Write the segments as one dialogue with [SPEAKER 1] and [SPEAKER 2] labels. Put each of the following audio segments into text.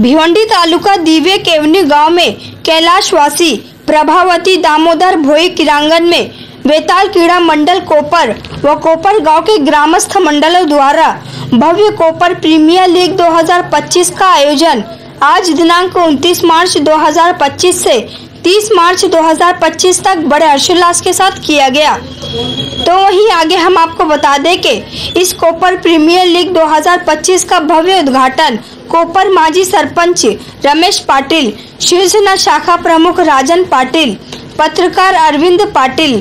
[SPEAKER 1] भिवंडी तालुका दिव्य केवनी गांव में कैलाशवासी प्रभावती दामोदर भोई क्रीड़ांगन में बेताल क्रीड़ा मंडल कोपर व कोपर गांव के ग्रामस्थ मंडलों द्वारा भव्य कोपर प्रीमियर लीग 2025 का आयोजन आज दिनांक 29 मार्च 2025 से 30 मार्च 2025 तक बड़े हर्षोल्लास के साथ किया गया। तो वहीं आगे हम आपको बता दें कि इस कोपर प्रीमियर लीग 2025 का भव्य उद्घाटन कोपर माजी सरपंच रमेश पाटिल, शिवसेना शाखा प्रमुख राजन पाटिल, पत्रकार अरविंद पाटिल,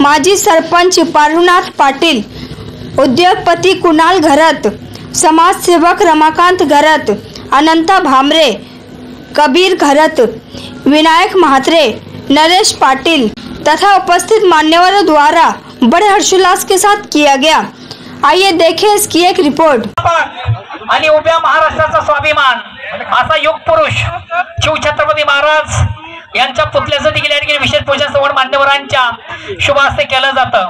[SPEAKER 1] माजी सरपंच पारुनाथ पाटिल, उद्योगपति कुणाल घरत, समाज सेवक रमाकांत घरत, अनंता भामरे, कबीर घरत, विनायक महात्रे, नरेश पाटिल तथा उपस्थित मान्यवरों द्वारा बड़े हर्षोल्लास के साथ किया गया। आइए देखें इसकी एक रिपोर्ट।
[SPEAKER 2] आणि उभ्या महाराष्ट्राचा स्वाभिमान असा युग पुरुष शिवछत्रपती महाराज यांच्या पुतळ्याचं देखील या ठिकाणी विशेष पूजन सर्व मान्यवरांच्या शुभ हस्ते केलं जातं।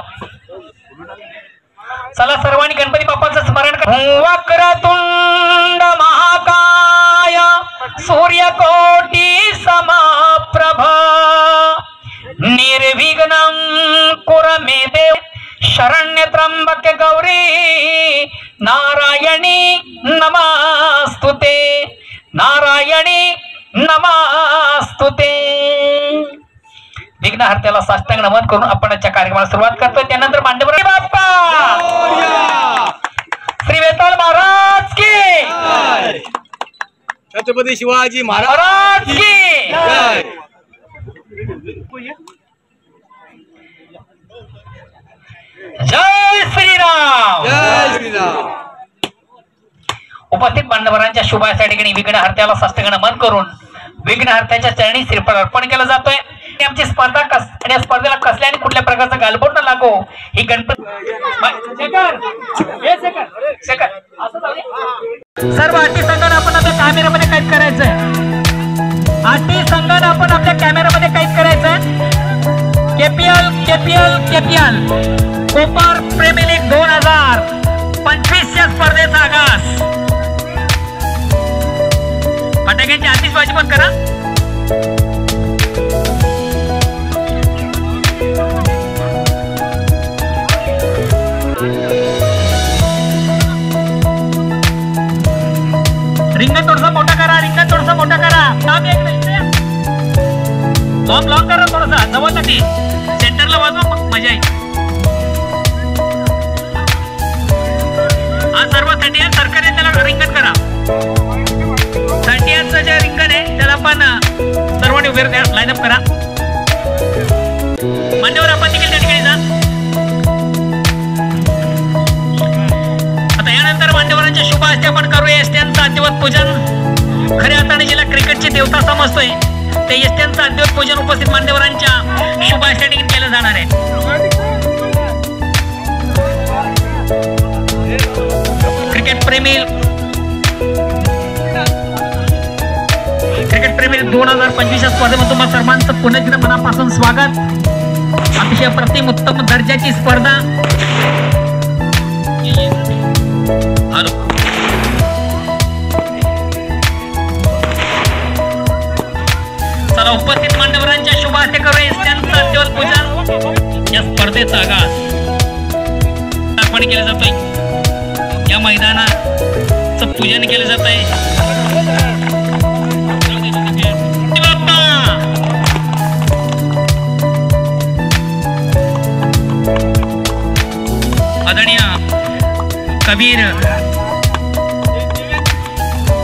[SPEAKER 2] चला सर्वांनी गणपती बाप्पाचं स्मरण करा। वक्रतुंड महाकाय सूर्यकोटी समप्रभ निर्विघ्नं कुरु मे देव शरण्य त्र्यंबके गौरी नारायणी नमस्तुते नारायणी नमस्तुते। विघ्नहर्त्याला साष्टांग नमन करून आपण आजच्या कार्यक्रमाला सुरुवात करतोय। त्यानंतर मान्यवर बाप्पा श्री बेताल महाराज की
[SPEAKER 3] छत्रपती शिवाजी
[SPEAKER 2] महाराज की जय श्रीराम
[SPEAKER 3] जय श्रीराम।
[SPEAKER 2] उपस्थित मान्यवरांच्या शुभाच्या ठिकाणी विघ्नहर्त्याला साष्टांग नमन करून विघ्नहर्त्याच्या चरणी श्रीफळ अर्पण केलं जातोय। आमची स्पर्धा आणि या स्पर्धेला कसल्या आणि कुठल्या प्रकारचा गालबोट न लागो ही गणपती सर्व अटी संघाने आपण आपल्या कॅमेऱ्यामध्ये कैद करायचंय। अटी संघाने आपण आपल्या कॅमेऱ्यामध्ये कैद करायचंय। केपीएल कोपर प्रीमियर लीग 2025 च्या स्पर्धेचा आगास फटाक्यांची आतिषबाजी पण करा। रिंगण थोडासा मोठा करा, रिंगण थोडासा मोठा करा। काम एक लॉंग करा, थोडासा जवळसाठी सेंटरला वाजवा, मग मजा येईल। हा सर्व 30 सरकार आहे त्याला रिंगण करा। 30चं जे रिंगण आहे त्याला पण सर्वांनी उभे राहा, लाईन अप करा। मान्यवर आपण देखील त्या ठिकाणी जा। आता यानंतर मान्यवरांच्या शुभ हस्ते आपण करूया एसट्यांचं आदिवत पूजन। खऱ्या अर्थाने जिला क्रिकेटची देवता समजतोय ते एसट्यांचं आदिवत पूजन उपस्थित मान्यवरांच्या शुभ हस्ते ठिकाणी केलं जाणार आहे। क्रिकेट प्रेमी 2025 या स्पर्धेमध्ये तुम्हा सर्वांचं पुन्हा एकदा मनापासून स्वागत। अतिशय अप्रतिम उत्तम दर्जाची स्पर्धा। हॅलो चला उपस्थित मान्यवरांच्या शुभ हस्ते करूया त्यांचं आदिवत पूजन। या स्पर्धेचा आगास अर्पण केलं जातोय। या मैदानाचं पूजन केलं जातंय। आदरणीय कबीर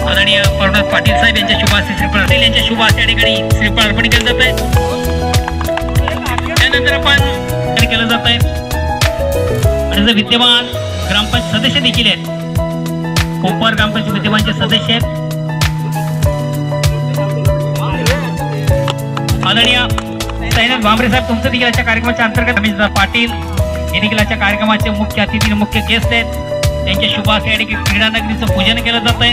[SPEAKER 2] आदरणीय पारुनाथ पाटील साहेब यांच्या शुभ हस्ते श्रीफळ पाटील यांच्या शुभ हस्ते या ठिकाणी श्रीफळ अर्पण केलं जात आहे। त्यानंतर आपण केलं जात आहे आणि विद्यमान ग्रामपंचायत सदस्य देखील आहेत। कोपर ग्रामपंचायत विद्यमानचे सदस्य आहेत। आदरणीय साईनाथ भामरे साहेब तुमचं देखील याच्या कार्यक्रमाच्या अंतर्गत रमेश पाटील हे देखील याच्या कार्यक्रमाचे मुख्य अतिथी मुख्य गेस्ट आहेत। त्यांच्या शुभ हस्ते या ठिकाणी क्रीडा नगरीचं पूजन केलं जात आहे।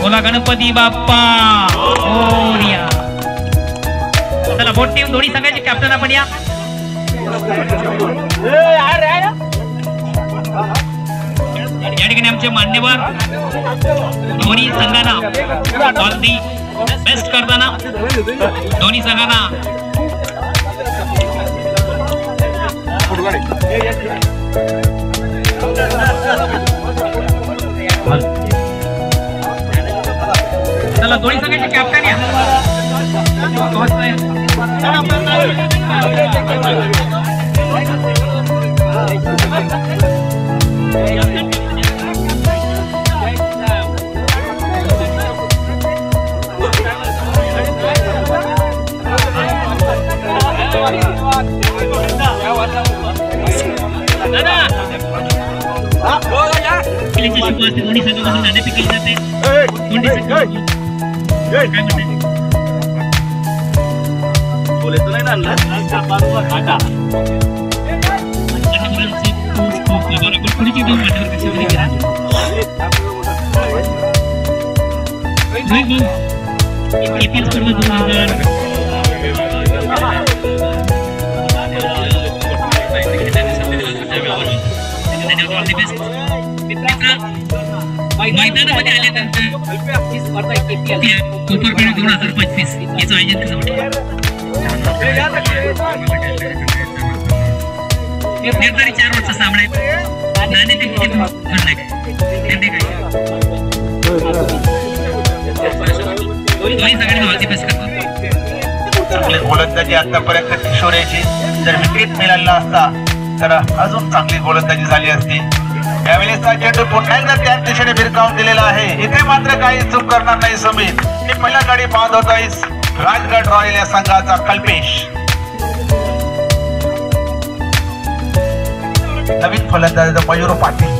[SPEAKER 2] बोला गणपती बाप्पा मोरया। चला बोट टीम दोन्ही संघाचे कॅप्टन आपण या। या ठिकाणी आमचे मान्यवर दोन्ही संघांना ऑल दी बेस्ट करताना दोन्ही संघांना चला दोन्ही संघाचे कॅप्टन या दोन्ही संघापासून नाणेफेक केली जाते मैदानामध्ये आल्यानंतर कोपरखेड 2025 याचं आयोजन कसं वाटतं? निर्धारित 4 वर्षाचा सामना आहे. नाणेफेक किती ठरलाय? दोन्ही सगळ्यांनी ऑल दी बेस्ट करतात.
[SPEAKER 4] चांगली गोलंदाजी आतापर्यंत किशोरेची जर विकेट मिळाला असता तर अजून चांगली गोलंदाजी झाली असती. यावेळेसचा चेंडू पुन्हा एकदा त्याच दिशेने भिरकावून दिलेला आहे. इथे मात्र काही चूक करणार नाही समीर. ही पहिला गाडी बाद होत आहे राजगड रॉयल या संघाचा कल्पेश. नवीन फलंदाज मयूर पाटील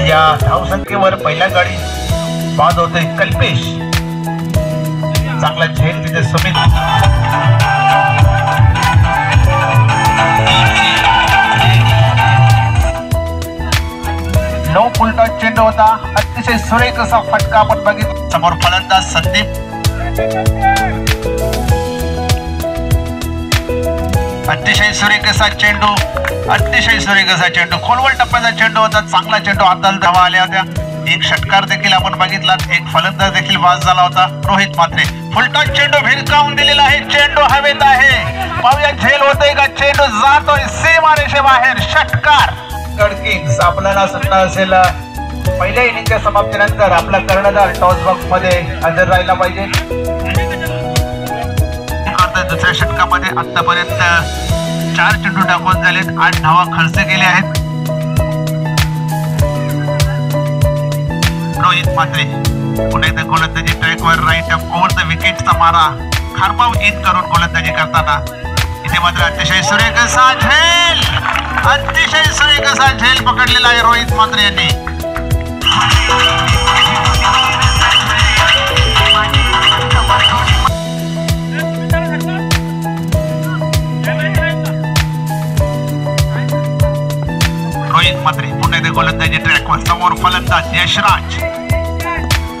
[SPEAKER 4] या धावसंख्येवर पहिल्या गाडी बाद होते कल्पेश. चांगला झेल तिथे समीर. नो फुलटा चेंडू होता. अतिशय सुरेख असा फटका आपण बघितला. समोर फलंदाज संदीप. अतिशय सुरेख असा चेंडू. अतिशय सुरेख असा चेंडू. खोलवर टप्प्याचा चेंडू होता. चांगला चेंडू हाताला धावा आल्या होत्या. एक षटकार देखील आपण बघितला. एक फलंदाज देखील बाद झाला होता रोहित म्हात्रे. फुलटा चेंडू भिरकावून दिलेला आहे. चेंडू हवेत आहे. पाहूया झेल होतोय का. चेंडू जातोय सीमारेषेबाहेर. षटकार. किंग्स आपल्याला सुद्धा असेल पहिल्या इनिंगच्या समाप्तीनंतर आपला कर्णधार टॉस बॉक्स मध्ये हजर राहिला पाहिजे. दुसऱ्या षटकामध्ये आतापर्यंत 4 चेंडू टाकून झालेत. 8 धावा खर्च केले आहेत. रोहित म्हात्रे पुन्हा एकदा गोलंदाजी ट्रॅकवर राईट अप ओव्हर द विकेटचा मारा खारमाव इन करून गोलंदाजी करताना इथे मात्र अतिशय सुरेख असा झेल. अतिशय सुरेख असा झेल पकडलेला आहे रोहित म्हात्रे यांनी. रोहित म्हात्रे पुन्हा एकदा गोलंदाजी ट्रॅकवर. समोर फलंदाज यशराज.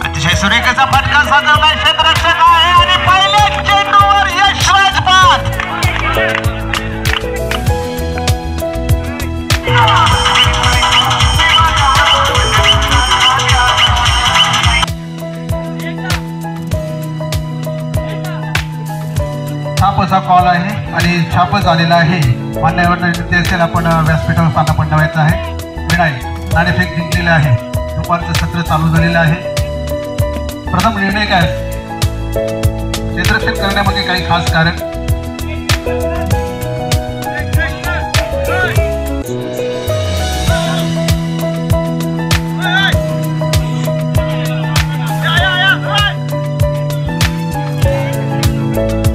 [SPEAKER 4] अतिशय सुरेख असा फटका साधवला. क्षेत्ररक्षक आहे आणि पहिल्याच चेंडूवर यशराज बाद. छाप असा कॉल आहे आणि छापच आलेला आहे. मान्यवर असेल आपण व्यासपीठावर स्थानापन्न व्हायचं आहे. विनाय नाणेफेक जिंकलेले आहे. दुपारचं सत्र चालू झालेलं आहे. प्रथम निर्णय काय क्षेत्ररक्षण करण्यामध्ये काही खास कारण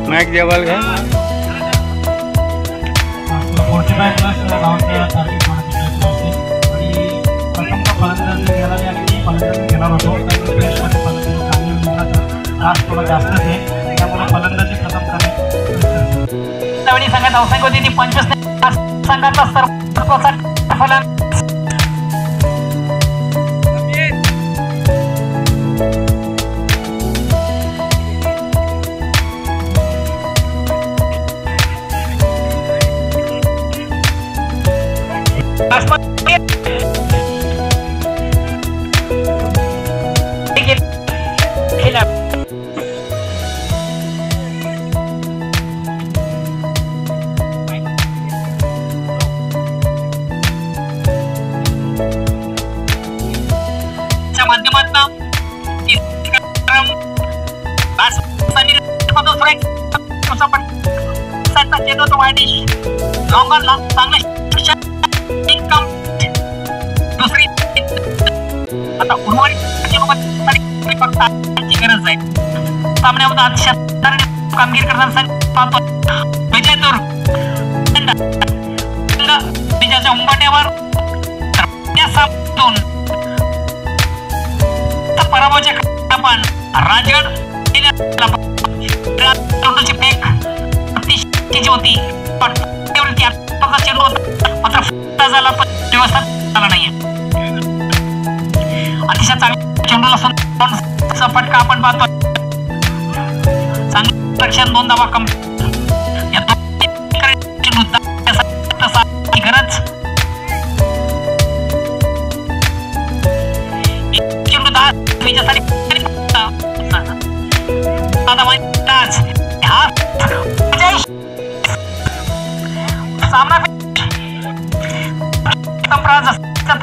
[SPEAKER 3] माइक जेवल का
[SPEAKER 2] संघात धावसंख्या होती ती 25 संघाचा सर्वोच्च फलंदाज आता उर्वरित गरज आहे सामन्यामध्ये कामगिरी करताना विजय दूर विजयाच्या उंबरठ्यावर पराभवाच्या आपण राजगड फेक अतिशय होती चेंडू मात्र झाला पण व्यवस्था झाला नाही अतिशय चांगल्या चेंडूला फटका आपण पाहतो चांगलं रक्षण 2 धावा कम या गरज चेंडू 10 विजयासाठी सामना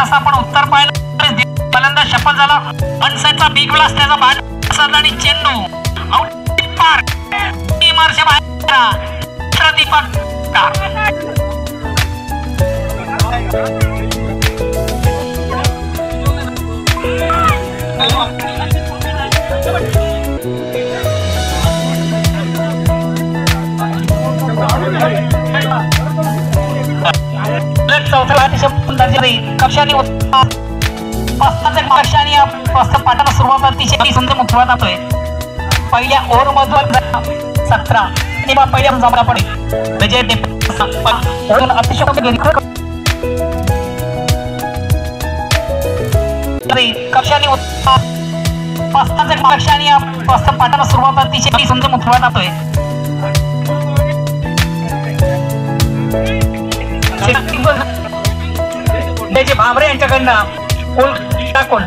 [SPEAKER 2] तसा पण उत्तर पाहिलं पहिल्यांदा शपथ झाला अनसाईडचा बिग ब्लास्ट त्याचा बाद आणि चेंडू आउट पार मार्शा बाहेर दीपक कक्षाने पाठाला सुरुवात अतिशय सुंदर मुखवात जातोय पहिल्या ओव्हर मधून 17 पहिल्या जमला पडे विजय अतिशय कक्षाने पाठाला सुरुवात अतिशय सुंदर मुखवात जातोय भामरे यांच्याकडनं टाकून